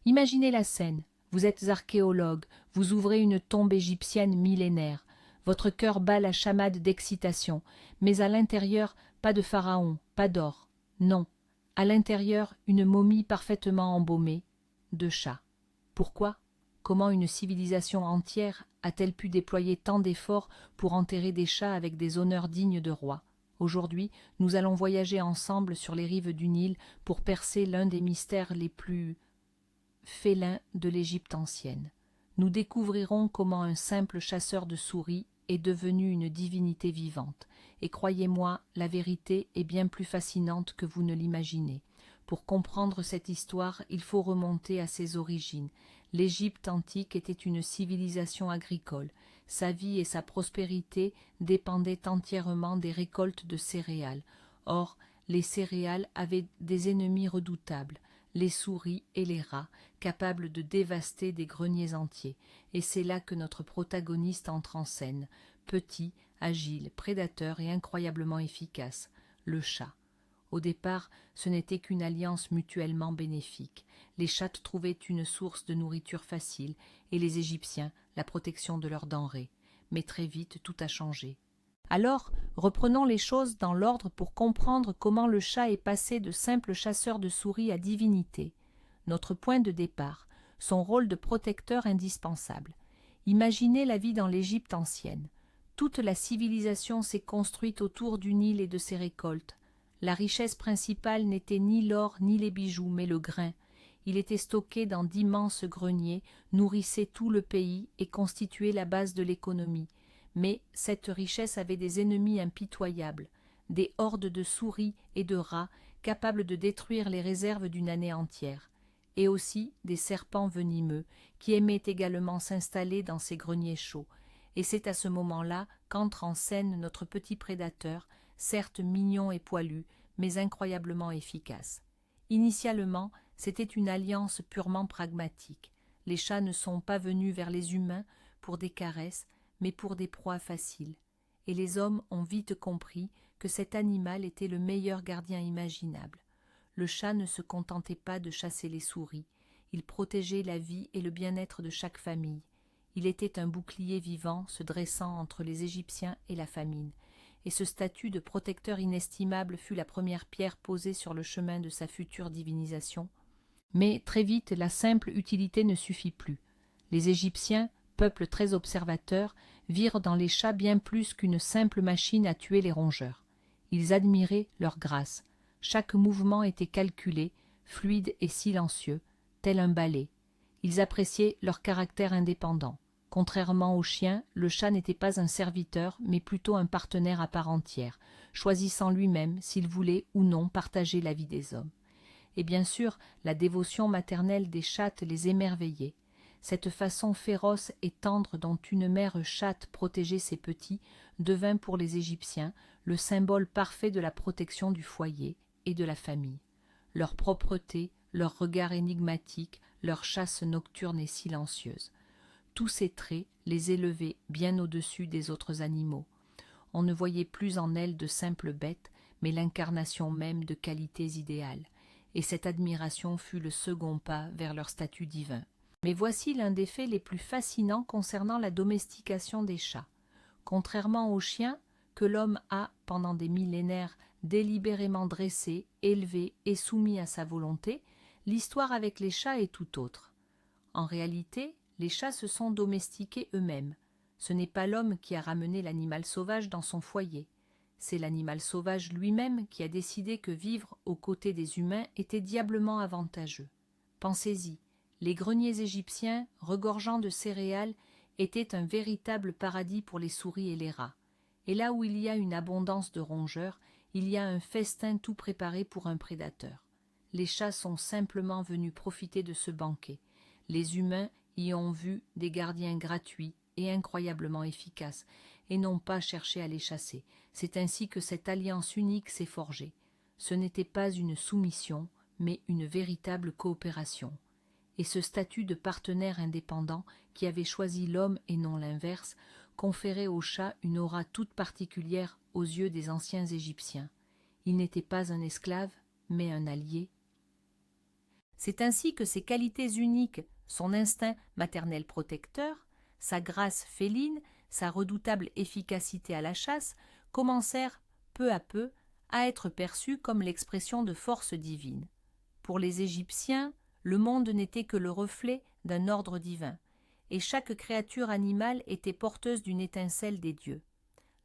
Imaginez la scène. Vous êtes archéologue, vous ouvrez une tombe égyptienne millénaire. Votre cœur bat la chamade d'excitation, mais à l'intérieur, pas de pharaon, pas d'or. Non, à l'intérieur, une momie parfaitement embaumée, de chat. Pourquoi? Comment une civilisation entière a-t-elle pu déployer tant d'efforts pour enterrer des chats avec des honneurs dignes de rois? Aujourd'hui, nous allons voyager ensemble sur les rives du Nil pour percer l'un des mystères les plus félins de l'Égypte ancienne. Nous découvrirons comment un simple chasseur de souris est devenu une divinité vivante. Et croyez-moi, la vérité est bien plus fascinante que vous ne l'imaginez. Pour comprendre cette histoire, il faut remonter à ses origines. L'Égypte antique était une civilisation agricole. Sa vie et sa prospérité dépendaient entièrement des récoltes de céréales. Or, les céréales avaient des ennemis redoutables, les souris et les rats, capables de dévaster des greniers entiers. Et c'est là que notre protagoniste entre en scène, petit, agile, prédateur et incroyablement efficace, le chat. Au départ, ce n'était qu'une alliance mutuellement bénéfique. Les chats trouvaient une source de nourriture facile et les Égyptiens la protection de leurs denrées. Mais très vite, tout a changé. Alors, reprenons les choses dans l'ordre pour comprendre comment le chat est passé de simple chasseur de souris à divinité. Notre point de départ, son rôle de protecteur indispensable. Imaginez la vie dans l'Égypte ancienne. Toute la civilisation s'est construite autour du Nil et de ses récoltes. La richesse principale n'était ni l'or ni les bijoux, mais le grain. Il était stocké dans d'immenses greniers, nourrissait tout le pays et constituait la base de l'économie. Mais cette richesse avait des ennemis impitoyables, des hordes de souris et de rats capables de détruire les réserves d'une année entière, et aussi des serpents venimeux qui aimaient également s'installer dans ces greniers chauds. Et c'est à ce moment-là qu'entre en scène notre petit prédateur, certes mignon et poilu, mais incroyablement efficace. Initialement, c'était une alliance purement pragmatique. Les chats ne sont pas venus vers les humains pour des caresses, mais pour des proies faciles. Et les hommes ont vite compris que cet animal était le meilleur gardien imaginable. Le chat ne se contentait pas de chasser les souris, il protégeait la vie et le bien-être de chaque famille. Il était un bouclier vivant se dressant entre les Égyptiens et la famine, et ce statut de protecteur inestimable fut la première pierre posée sur le chemin de sa future divinisation. Mais très vite la simple utilité ne suffit plus. Les Égyptiens, peuple très observateur, virent dans les chats bien plus qu'une simple machine à tuer les rongeurs. Ils admiraient leur grâce. Chaque mouvement était calculé, fluide et silencieux, tel un ballet. Ils appréciaient leur caractère indépendant. Contrairement au chien, le chat n'était pas un serviteur, mais plutôt un partenaire à part entière, choisissant lui-même s'il voulait ou non partager la vie des hommes. Et bien sûr, la dévotion maternelle des chattes les émerveillait. Cette façon féroce et tendre dont une mère chatte protégeait ses petits devint pour les Égyptiens le symbole parfait de la protection du foyer et de la famille. Leur propreté, leur regard énigmatique, leur chasse nocturne et silencieuse. Tous ces traits les élevaient bien au-dessus des autres animaux. On ne voyait plus en elles de simples bêtes, mais l'incarnation même de qualités idéales. Et cette admiration fut le second pas vers leur statut divin. Mais voici l'un des faits les plus fascinants concernant la domestication des chats. Contrairement aux chiens, que l'homme a, pendant des millénaires, délibérément dressés, élevés et soumis à sa volonté, l'histoire avec les chats est tout autre. En réalité, les chats se sont domestiqués eux-mêmes. Ce n'est pas l'homme qui a ramené l'animal sauvage dans son foyer. C'est l'animal sauvage lui-même qui a décidé que vivre aux côtés des humains était diablement avantageux. Pensez-y, les greniers égyptiens, regorgeant de céréales, étaient un véritable paradis pour les souris et les rats. Et là où il y a une abondance de rongeurs, il y a un festin tout préparé pour un prédateur. Les chats sont simplement venus profiter de ce banquet. Les humains y ont vu des gardiens gratuits et incroyablement efficaces, et n'ont pas cherché à les chasser. C'est ainsi que cette alliance unique s'est forgée. Ce n'était pas une soumission, mais une véritable coopération. Et ce statut de partenaire indépendant, qui avait choisi l'homme et non l'inverse, conférait au chat une aura toute particulière aux yeux des anciens Égyptiens. Il n'était pas un esclave, mais un allié. C'est ainsi que ses qualités uniques, son instinct maternel protecteur, sa grâce féline, sa redoutable efficacité à la chasse, commencèrent peu à peu à être perçus comme l'expression de forces divines. Pour les Égyptiens, le monde n'était que le reflet d'un ordre divin, et chaque créature animale était porteuse d'une étincelle des dieux.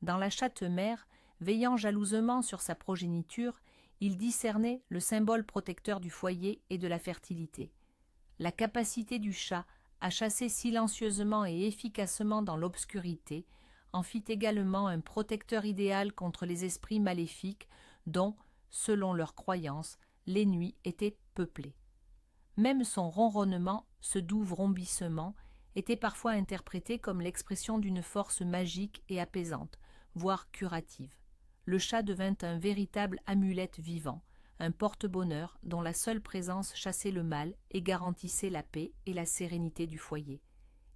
Dans la chatte-mère, veillant jalousement sur sa progéniture, il discernait le symbole protecteur du foyer et de la fertilité. La capacité du chat à chasser silencieusement et efficacement dans l'obscurité en fit également un protecteur idéal contre les esprits maléfiques dont, selon leurs croyances, les nuits étaient peuplées. Même son ronronnement, ce doux vrombissement, était parfois interprété comme l'expression d'une force magique et apaisante, voire curative. Le chat devint un véritable amulette vivant, un porte-bonheur dont la seule présence chassait le mal et garantissait la paix et la sérénité du foyer.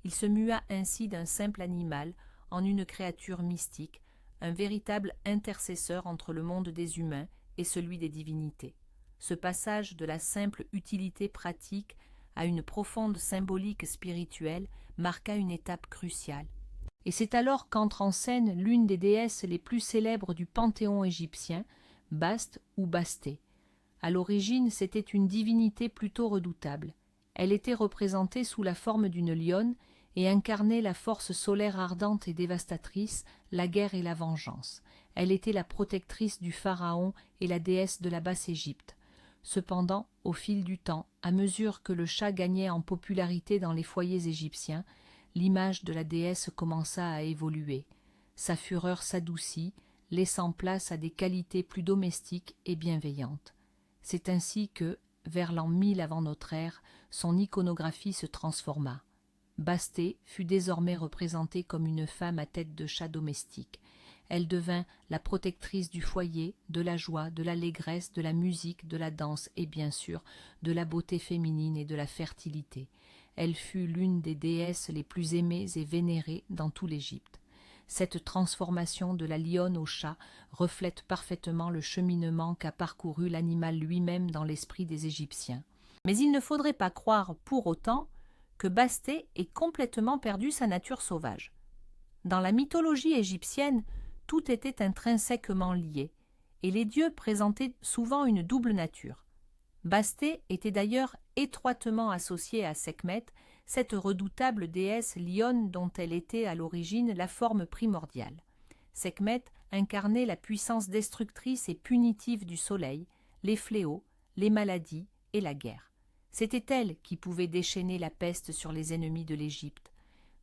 Il se mua ainsi d'un simple animal en une créature mystique, un véritable intercesseur entre le monde des humains et celui des divinités. Ce passage de la simple utilité pratique à une profonde symbolique spirituelle marqua une étape cruciale. Et c'est alors qu'entre en scène l'une des déesses les plus célèbres du panthéon égyptien, Baste ou Bastée. À l'origine, c'était une divinité plutôt redoutable. Elle était représentée sous la forme d'une lionne et incarnait la force solaire ardente et dévastatrice, la guerre et la vengeance. Elle était la protectrice du pharaon et la déesse de la Basse-Égypte. Cependant, au fil du temps, à mesure que le chat gagnait en popularité dans les foyers égyptiens, l'image de la déesse commença à évoluer. Sa fureur s'adoucit, laissant place à des qualités plus domestiques et bienveillantes. C'est ainsi que, vers l'an 1000 avant notre ère, son iconographie se transforma. Bastée fut désormais représentée comme une femme à tête de chat domestique. Elle devint la protectrice du foyer, de la joie, de l'allégresse, de la musique, de la danse et bien sûr de la beauté féminine et de la fertilité. Elle fut l'une des déesses les plus aimées et vénérées dans tout l'Égypte. Cette transformation de la lionne au chat reflète parfaitement le cheminement qu'a parcouru l'animal lui-même dans l'esprit des Égyptiens. Mais il ne faudrait pas croire pour autant que Bastée ait complètement perdu sa nature sauvage. Dans la mythologie égyptienne, tout était intrinsèquement lié, et les dieux présentaient souvent une double nature. Bastée était d'ailleurs étroitement associée à Sekhmet, cette redoutable déesse lionne dont elle était à l'origine la forme primordiale. Sekhmet incarnait la puissance destructrice et punitive du soleil, les fléaux, les maladies et la guerre. C'était elle qui pouvait déchaîner la peste sur les ennemis de l'Égypte.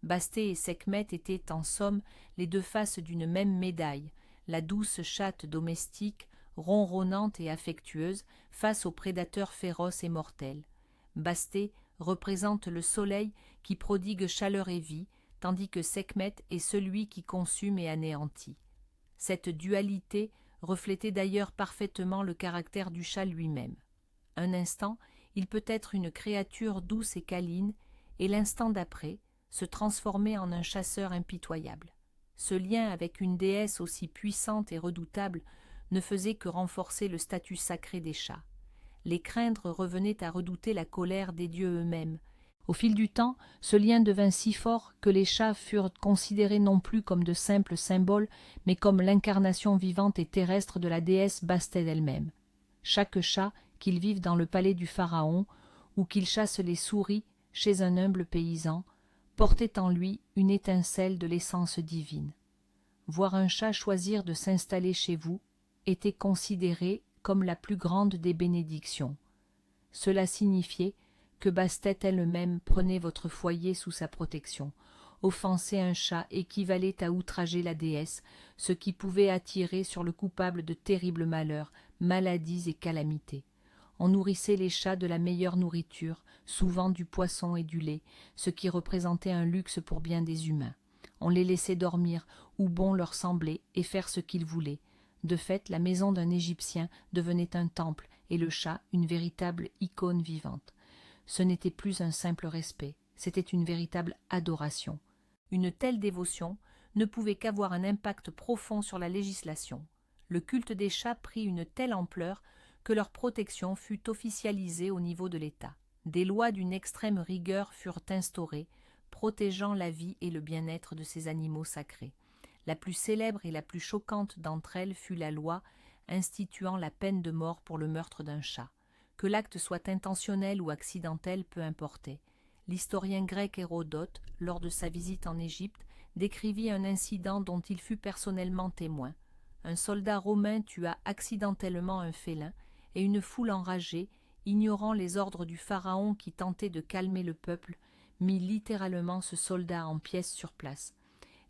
Bastée et Sekhmet étaient en somme les deux faces d'une même médaille, la douce chatte domestique, ronronnante et affectueuse, face aux prédateurs féroces et mortels. Bastée représente le soleil qui prodigue chaleur et vie, tandis que Sekhmet est celui qui consume et anéantit. Cette dualité reflétait d'ailleurs parfaitement le caractère du chat lui-même. Un instant, il peut être une créature douce et câline, et l'instant d'après, se transformer en un chasseur impitoyable. Ce lien avec une déesse aussi puissante et redoutable ne faisait que renforcer le statut sacré des chats. Les craindre revenait à redouter la colère des dieux eux-mêmes. Au fil du temps, ce lien devint si fort que les chats furent considérés non plus comme de simples symboles, mais comme l'incarnation vivante et terrestre de la déesse Bastée elle-même. Chaque chat, qu'il vive dans le palais du pharaon, ou qu'il chasse les souris chez un humble paysan, portait en lui une étincelle de l'essence divine. Voir un chat choisir de s'installer chez vous était considéré comme la plus grande des bénédictions. Cela signifiait que Bastée elle-même prenait votre foyer sous sa protection. Offenser un chat équivalait à outrager la déesse, ce qui pouvait attirer sur le coupable de terribles malheurs, maladies et calamités. On nourrissait les chats de la meilleure nourriture, souvent du poisson et du lait, ce qui représentait un luxe pour bien des humains. On les laissait dormir où bon leur semblait et faire ce qu'ils voulaient. De fait, la maison d'un Égyptien devenait un temple et le chat une véritable icône vivante. Ce n'était plus un simple respect, c'était une véritable adoration. Une telle dévotion ne pouvait qu'avoir un impact profond sur la législation. Le culte des chats prit une telle ampleur que leur protection fut officialisée au niveau de l'État. Des lois d'une extrême rigueur furent instaurées, protégeant la vie et le bien-être de ces animaux sacrés. La plus célèbre et la plus choquante d'entre elles fut la loi instituant la peine de mort pour le meurtre d'un chat. Que l'acte soit intentionnel ou accidentel, peu importait. L'historien grec Hérodote, lors de sa visite en Égypte, décrivit un incident dont il fut personnellement témoin. Un soldat romain tua accidentellement un félin, et une foule enragée, ignorant les ordres du pharaon qui tentait de calmer le peuple, mit littéralement ce soldat en pièces sur place.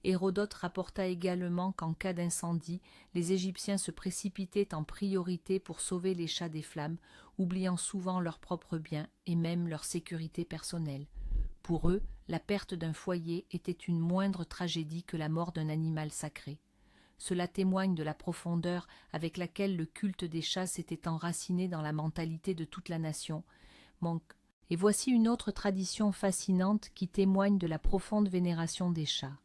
Hérodote rapporta également qu'en cas d'incendie, les Égyptiens se précipitaient en priorité pour sauver les chats des flammes, oubliant souvent leurs propres biens et même leur sécurité personnelle. Pour eux, la perte d'un foyer était une moindre tragédie que la mort d'un animal sacré. Cela témoigne de la profondeur avec laquelle le culte des chats s'était enraciné dans la mentalité de toute la nation. Et voici une autre tradition fascinante qui témoigne de la profonde vénération des chats.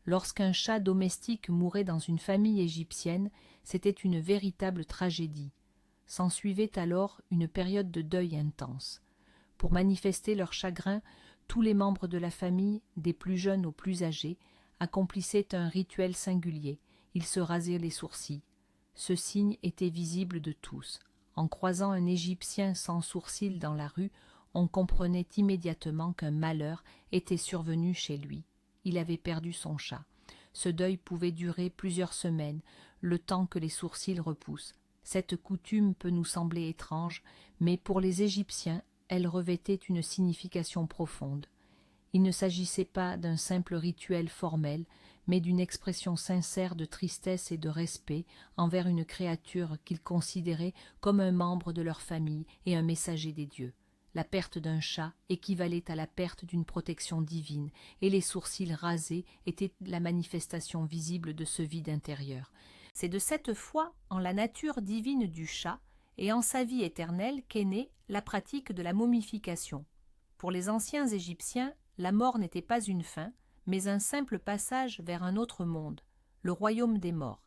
Lorsqu'un chat domestique mourait dans une famille égyptienne, c'était une véritable tragédie. S'ensuivait alors une période de deuil intense. Pour manifester leur chagrin, tous les membres de la famille, des plus jeunes aux plus âgés, accomplissaient un rituel singulier. Ils se rasaient les sourcils. Ce signe était visible de tous. En croisant un Égyptien sans sourcils dans la rue, on comprenait immédiatement qu'un malheur était survenu chez lui. Il avait perdu son chat. Ce deuil pouvait durer plusieurs semaines, le temps que les sourcils repoussent. Cette coutume peut nous sembler étrange, mais pour les Égyptiens, elle revêtait une signification profonde. Il ne s'agissait pas d'un simple rituel formel, mais d'une expression sincère de tristesse et de respect envers une créature qu'ils considéraient comme un membre de leur famille et un messager des dieux. La perte d'un chat équivalait à la perte d'une protection divine, et les sourcils rasés étaient la manifestation visible de ce vide intérieur. C'est de cette foi en la nature divine du chat et en sa vie éternelle qu'est née la pratique de la momification. Pour les anciens Égyptiens, la mort n'était pas une fin, mais un simple passage vers un autre monde, le royaume des morts.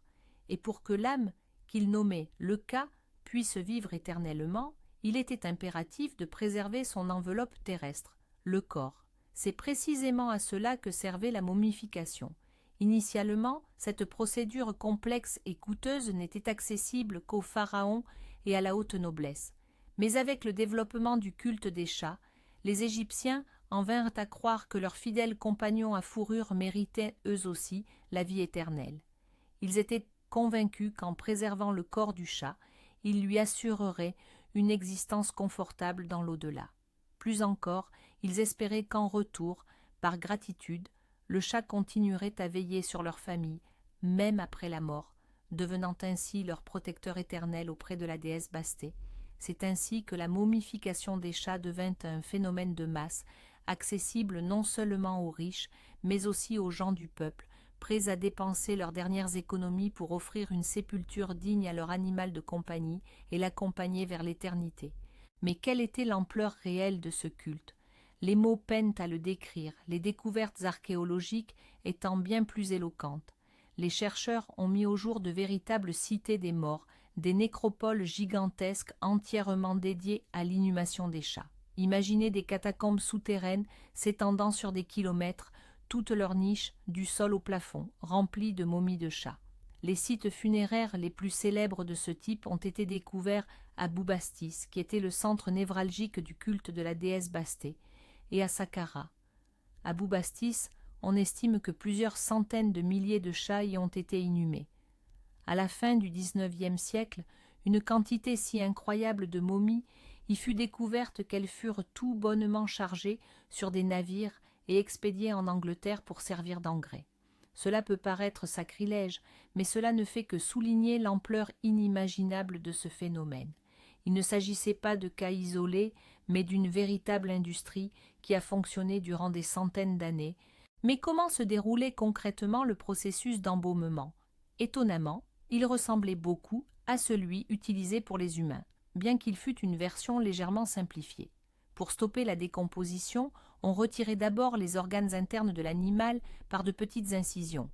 Et pour que l'âme, qu'ils nommaient le Ka, puisse vivre éternellement, il était impératif de préserver son enveloppe terrestre, le corps. C'est précisément à cela que servait la momification. Initialement, cette procédure complexe et coûteuse n'était accessible qu'aux pharaons et à la haute noblesse. Mais avec le développement du culte des chats, les Égyptiens en vinrent à croire que leurs fidèles compagnons à fourrure méritaient eux aussi la vie éternelle. Ils étaient convaincus qu'en préservant le corps du chat, ils lui assureraient une existence confortable dans l'au-delà. Plus encore, ils espéraient qu'en retour, par gratitude, le chat continuerait à veiller sur leur famille, même après la mort, devenant ainsi leur protecteur éternel auprès de la déesse Basté. C'est ainsi que la momification des chats devint un phénomène de masse, accessible non seulement aux riches, mais aussi aux gens du peuple, prêts à dépenser leurs dernières économies pour offrir une sépulture digne à leur animal de compagnie et l'accompagner vers l'éternité. Mais quelle était l'ampleur réelle de ce culte? Les mots peinent à le décrire, les découvertes archéologiques étant bien plus éloquentes. Les chercheurs ont mis au jour de véritables cités des morts, des nécropoles gigantesques entièrement dédiées à l'inhumation des chats. Imaginez des catacombes souterraines s'étendant sur des kilomètres, toutes leurs niches, du sol au plafond, remplies de momies de chats. Les sites funéraires les plus célèbres de ce type ont été découverts à Boubastis, qui était le centre névralgique du culte de la déesse Basté, et à Saqqara. À Boubastis, on estime que plusieurs centaines de milliers de chats y ont été inhumés. À la fin du XIXe siècle, une quantité si incroyable de momies y fut découverte qu'elles furent tout bonnement chargées sur des navires et expédiées en Angleterre pour servir d'engrais. Cela peut paraître sacrilège, mais cela ne fait que souligner l'ampleur inimaginable de ce phénomène. Il ne s'agissait pas de cas isolés, mais d'une véritable industrie qui a fonctionné durant des centaines d'années. Mais comment se déroulait concrètement le processus d'embaumement? Étonnamment, il ressemblait beaucoup à celui utilisé pour les humains, bien qu'il fût une version légèrement simplifiée. Pour stopper la décomposition, on retirait d'abord les organes internes de l'animal par de petites incisions.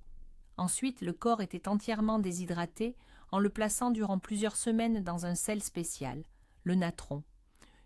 Ensuite, le corps était entièrement déshydraté, en le plaçant durant plusieurs semaines dans un sel spécial, le natron.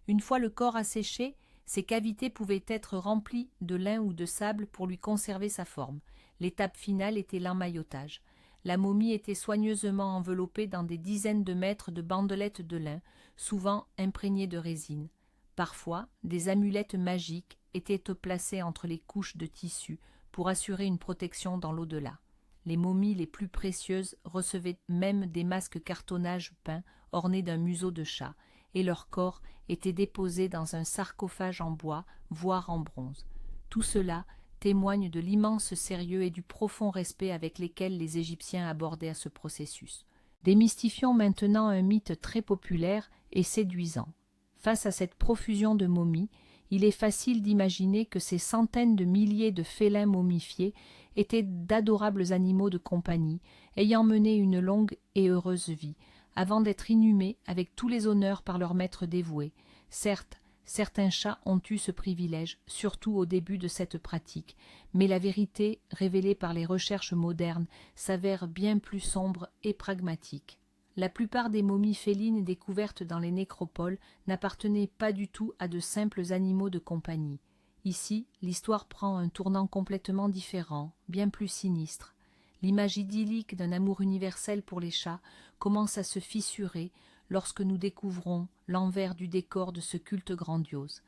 Une fois le corps asséché, ces cavités pouvaient être remplies de lin ou de sable pour lui conserver sa forme. L'étape finale était l'emmaillotage. La momie était soigneusement enveloppée dans des dizaines de mètres de bandelettes de lin, souvent imprégnées de résine. Parfois, des amulettes magiques étaient placées entre les couches de tissu pour assurer une protection dans l'au-delà. Les momies les plus précieuses recevaient même des masques cartonnage peint ornés d'un museau de chat, et leur corps était déposé dans un sarcophage en bois, voire en bronze. Tout cela témoigne de l'immense sérieux et du profond respect avec lesquels les Égyptiens abordaient ce processus. Démystifions maintenant un mythe très populaire et séduisant. Face à cette profusion de momies, il est facile d'imaginer que ces centaines de milliers de félins momifiés étaient d'adorables animaux de compagnie, ayant mené une longue et heureuse vie, avant d'être inhumés avec tous les honneurs par leur maître dévoué. Certes, certains chats ont eu ce privilège, surtout au début de cette pratique, mais la vérité, révélée par les recherches modernes, s'avère bien plus sombre et pragmatique. La plupart des momies félines découvertes dans les nécropoles n'appartenaient pas du tout à de simples animaux de compagnie. Ici, l'histoire prend un tournant complètement différent, bien plus sinistre. L'image idyllique d'un amour universel pour les chats commence à se fissurer lorsque nous découvrons l'envers du décor de ce culte grandiose.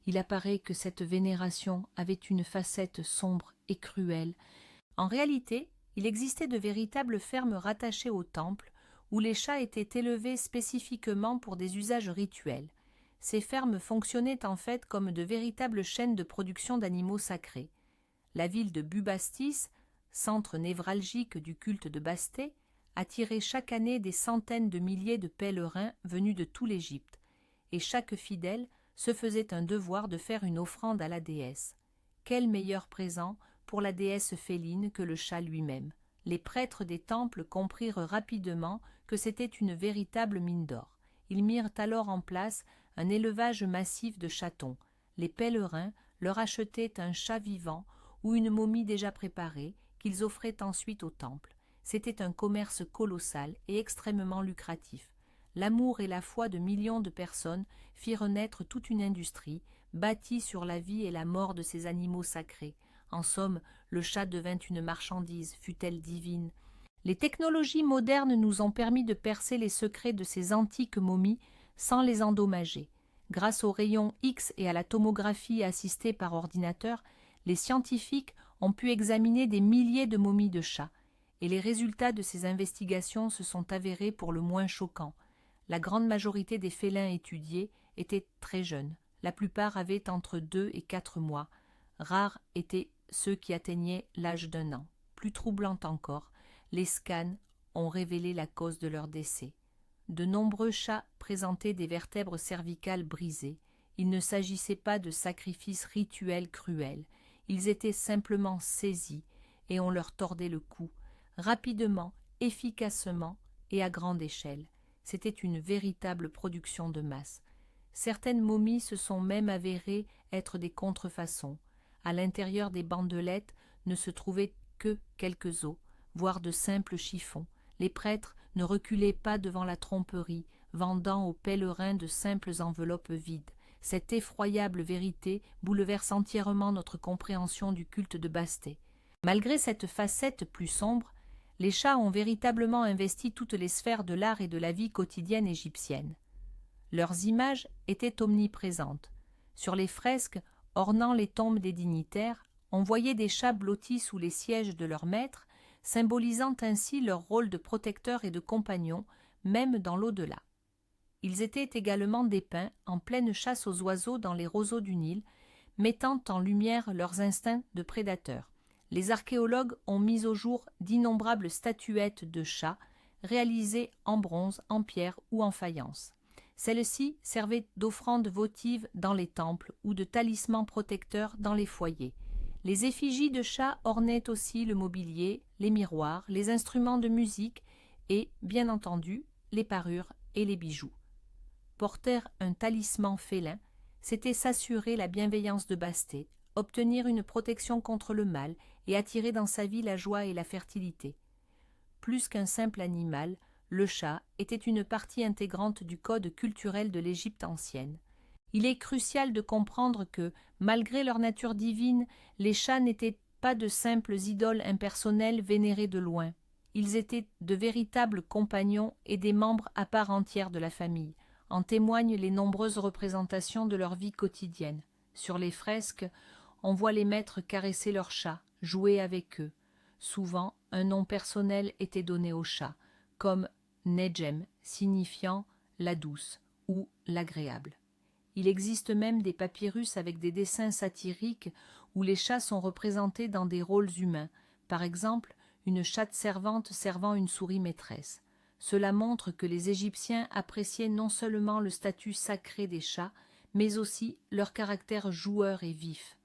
Il apparaît que cette vénération avait une facette sombre et cruelle. En réalité, il existait de véritables fermes rattachées au temple, où les chats étaient élevés spécifiquement pour des usages rituels. Ces fermes fonctionnaient en fait comme de véritables chaînes de production d'animaux sacrés. La ville de Bubastis, centre névralgique du culte de Basté, attirait chaque année des centaines de milliers de pèlerins venus de tout l'Égypte, et chaque fidèle se faisait un devoir de faire une offrande à la déesse. Quel meilleur présent pour la déesse féline que le chat lui-même. Les prêtres des temples comprirent rapidement que c'était une véritable mine d'or. Ils mirent alors en place un élevage massif de chatons. Les pèlerins leur achetaient un chat vivant ou une momie déjà préparée qu'ils offraient ensuite au temple. C'était un commerce colossal et extrêmement lucratif. L'amour et la foi de millions de personnes firent naître toute une industrie, bâtie sur la vie et la mort de ces animaux sacrés. En somme, le chat devint une marchandise, fût-elle divine. Les technologies modernes nous ont permis de percer les secrets de ces antiques momies sans les endommager. Grâce aux rayons X et à la tomographie assistée par ordinateur, les scientifiques ont pu examiner des milliers de momies de chats, et les résultats de ces investigations se sont avérés pour le moins choquants. La grande majorité des félins étudiés étaient très jeunes. La plupart avaient entre 2 et 4 mois. Rares étaient ceux qui atteignaient l'âge d'1 an. Plus troublant encore, les scans ont révélé la cause de leur décès. De nombreux chats présentaient des vertèbres cervicales brisées. Il ne s'agissait pas de sacrifices rituels cruels. Ils étaient simplement saisis et on leur tordait le cou, rapidement, efficacement et à grande échelle. C'était une véritable production de masse. Certaines momies se sont même avérées être des contrefaçons. À l'intérieur des bandelettes ne se trouvaient que quelques os, voire de simples chiffons. Les prêtres ne reculaient pas devant la tromperie, vendant aux pèlerins de simples enveloppes vides. Cette effroyable vérité bouleverse entièrement notre compréhension du culte de Basté. Malgré cette facette plus sombre, les chats ont véritablement investi toutes les sphères de l'art et de la vie quotidienne égyptienne. Leurs images étaient omniprésentes. Sur les fresques ornant les tombes des dignitaires, on voyait des chats blottis sous les sièges de leurs maîtres, symbolisant ainsi leur rôle de protecteurs et de compagnons, même dans l'au-delà. Ils étaient également dépeints en pleine chasse aux oiseaux dans les roseaux du Nil, mettant en lumière leurs instincts de prédateurs. Les archéologues ont mis au jour d'innombrables statuettes de chats, réalisées en bronze, en pierre ou en faïence. Celles-ci servaient d'offrandes votives dans les temples ou de talismans protecteurs dans les foyers. Les effigies de chats ornaient aussi le mobilier, les miroirs, les instruments de musique et, bien entendu, les parures et les bijoux. Porter un talisman félin, c'était s'assurer la bienveillance de Basté, obtenir une protection contre le mal et attirer dans sa vie la joie et la fertilité. Plus qu'un simple animal, le chat était une partie intégrante du code culturel de l'Égypte ancienne. Il est crucial de comprendre que, malgré leur nature divine, les chats n'étaient pas de simples idoles impersonnelles vénérées de loin. Ils étaient de véritables compagnons et des membres à part entière de la famille. En témoignent les nombreuses représentations de leur vie quotidienne. Sur les fresques, on voit les maîtres caresser leurs chats, jouer avec eux. Souvent, un nom personnel était donné aux chats, comme Nejem, signifiant la douce ou l'agréable. Il existe même des papyrus avec des dessins satiriques où les chats sont représentés dans des rôles humains, par exemple une chatte servante servant une souris maîtresse. Cela montre que les Égyptiens appréciaient non seulement le statut sacré des chats, mais aussi leur caractère joueur et vif.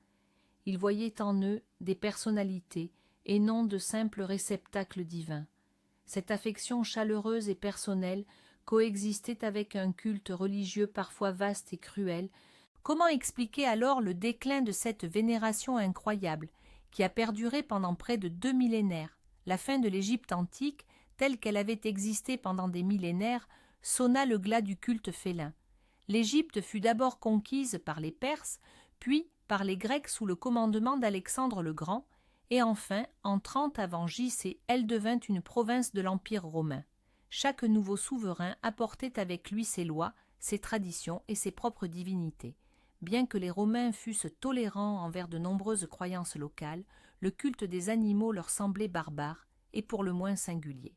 Ils voyaient en eux des personnalités et non de simples réceptacles divins. Cette affection chaleureuse et personnelle coexistait avec un culte religieux parfois vaste et cruel. Comment expliquer alors le déclin de cette vénération incroyable, qui a perduré pendant près de 2 millénaires? La fin de l'Égypte antique, telle qu'elle avait existé pendant des millénaires, sonna le glas du culte félin. L'Égypte fut d'abord conquise par les Perses, puis par les Grecs sous le commandement d'Alexandre le Grand, et enfin, en 30 avant J.C., elle devint une province de l'Empire romain. Chaque nouveau souverain apportait avec lui ses lois, ses traditions et ses propres divinités. Bien que les Romains fussent tolérants envers de nombreuses croyances locales, le culte des animaux leur semblait barbare et pour le moins singulier.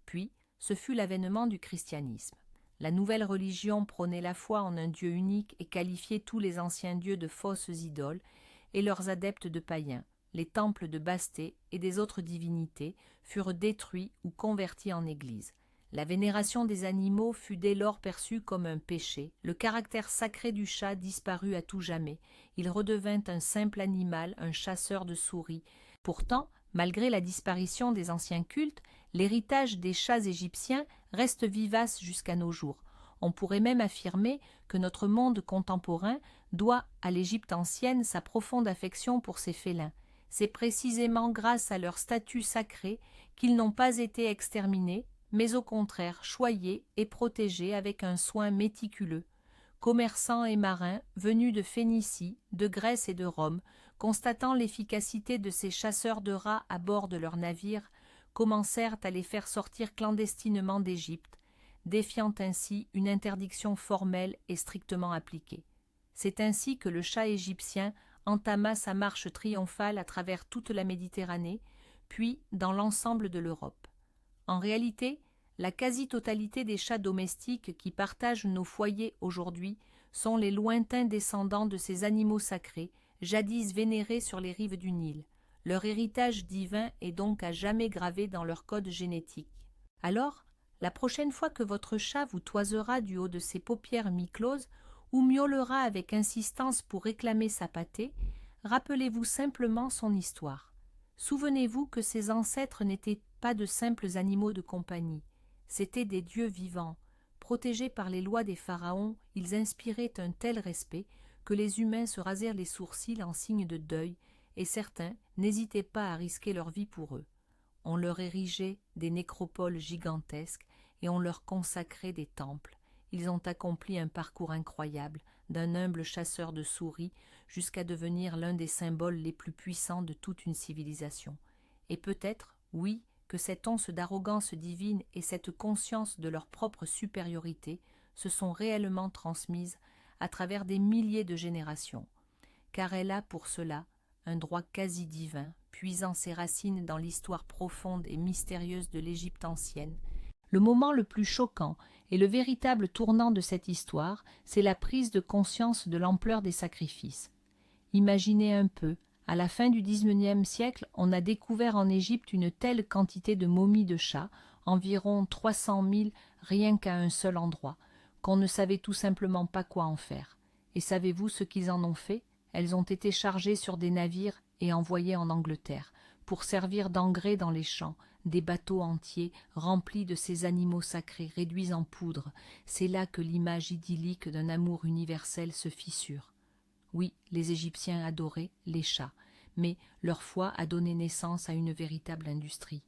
Puis, ce fut l'avènement du christianisme. La nouvelle religion prônait la foi en un Dieu unique et qualifiait tous les anciens dieux de fausses idoles et leurs adeptes de païens. Les temples de Basté et des autres divinités furent détruits ou convertis en églises. La vénération des animaux fut dès lors perçue comme un péché. Le caractère sacré du chat disparut à tout jamais. Il redevint un simple animal, un chasseur de souris. Pourtant, malgré la disparition des anciens cultes, l'héritage des chats égyptiens reste vivace jusqu'à nos jours. On pourrait même affirmer que notre monde contemporain doit à l'Égypte ancienne sa profonde affection pour ces félins. C'est précisément grâce à leur statut sacré qu'ils n'ont pas été exterminés, mais au contraire choyés et protégés avec un soin méticuleux. Commerçants et marins, venus de Phénicie, de Grèce et de Rome, constatant l'efficacité de ces chasseurs de rats à bord de leurs navires, commencèrent à les faire sortir clandestinement d'Égypte, défiant ainsi une interdiction formelle et strictement appliquée. C'est ainsi que le chat égyptien entama sa marche triomphale à travers toute la Méditerranée, puis dans l'ensemble de l'Europe. En réalité, la quasi-totalité des chats domestiques qui partagent nos foyers aujourd'hui sont les lointains descendants de ces animaux sacrés, jadis vénérés sur les rives du Nil. Leur héritage divin est donc à jamais gravé dans leur code génétique. Alors, la prochaine fois que votre chat vous toisera du haut de ses paupières mi-closes ou miaulera avec insistance pour réclamer sa pâtée, rappelez-vous simplement son histoire. Souvenez-vous que ses ancêtres n'étaient pas de simples animaux de compagnie, c'étaient des dieux vivants. Protégés par les lois des pharaons, ils inspiraient un tel respect que les humains se rasèrent les sourcils en signe de deuil, et certains n'hésitaient pas à risquer leur vie pour eux. On leur érigeait des nécropoles gigantesques et on leur consacrait des temples. Ils ont accompli un parcours incroyable, d'un humble chasseur de souris jusqu'à devenir l'un des symboles les plus puissants de toute une civilisation. Et peut-être, oui, que cette once d'arrogance divine et cette conscience de leur propre supériorité se sont réellement transmises à travers des milliers de générations, car elle a pour cela un droit quasi divin, puisant ses racines dans l'histoire profonde et mystérieuse de l'Égypte ancienne. Le moment le plus choquant et le véritable tournant de cette histoire, c'est la prise de conscience de l'ampleur des sacrifices. Imaginez un peu, à la fin du XIXe siècle, on a découvert en Égypte une telle quantité de momies de chats, environ 300 000 rien qu'à un seul endroit, qu'on ne savait tout simplement pas quoi en faire. Et savez-vous ce qu'ils en ont fait? Elles ont été chargées sur des navires et envoyées en Angleterre, pour servir d'engrais dans les champs, des bateaux entiers remplis de ces animaux sacrés réduits en poudre. C'est là que l'image idyllique d'un amour universel se fissure. Oui, les Égyptiens adoraient les chats, mais leur foi a donné naissance à une véritable industrie.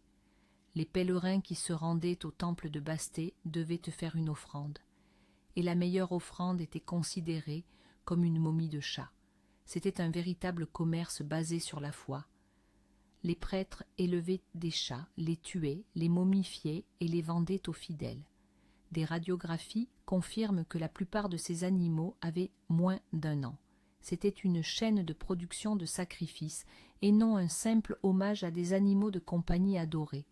Les pèlerins qui se rendaient au temple de Basté devaient te faire une offrande. Et la meilleure offrande était considérée comme une momie de chat. C'était un véritable commerce basé sur la foi. Les prêtres élevaient des chats, les tuaient, les momifiaient et les vendaient aux fidèles. Des radiographies confirment que la plupart de ces animaux avaient moins d'1 an. C'était une chaîne de production de sacrifices et non un simple hommage à des animaux de compagnie adorés.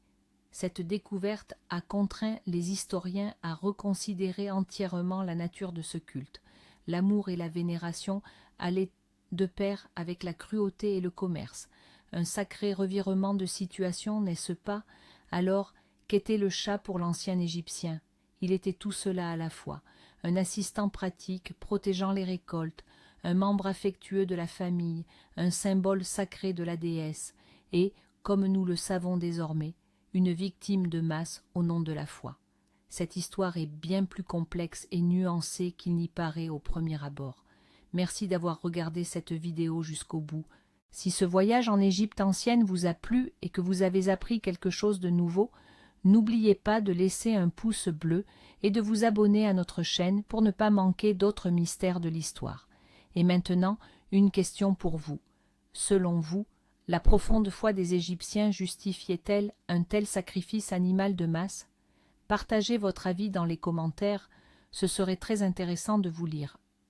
Cette découverte a contraint les historiens à reconsidérer entièrement la nature de ce culte. L'amour et la vénération allaient de pair avec la cruauté et le commerce. Un sacré revirement de situation, n'est-ce pas? Alors, qu'était le chat pour l'ancien Égyptien? Il était tout cela à la fois, un assistant pratique protégeant les récoltes, un membre affectueux de la famille, un symbole sacré de la déesse, et, comme nous le savons désormais, une victime de masse au nom de la foi. Cette histoire est bien plus complexe et nuancée qu'il n'y paraît au premier abord. Merci d'avoir regardé cette vidéo jusqu'au bout. Si ce voyage en Égypte ancienne vous a plu et que vous avez appris quelque chose de nouveau, n'oubliez pas de laisser un pouce bleu et de vous abonner à notre chaîne pour ne pas manquer d'autres mystères de l'histoire. Et maintenant, une question pour vous. Selon vous, la profonde foi des Égyptiens justifiait-elle un tel sacrifice animal de masse? Partagez votre avis dans les commentaires, ce serait très intéressant de vous lire.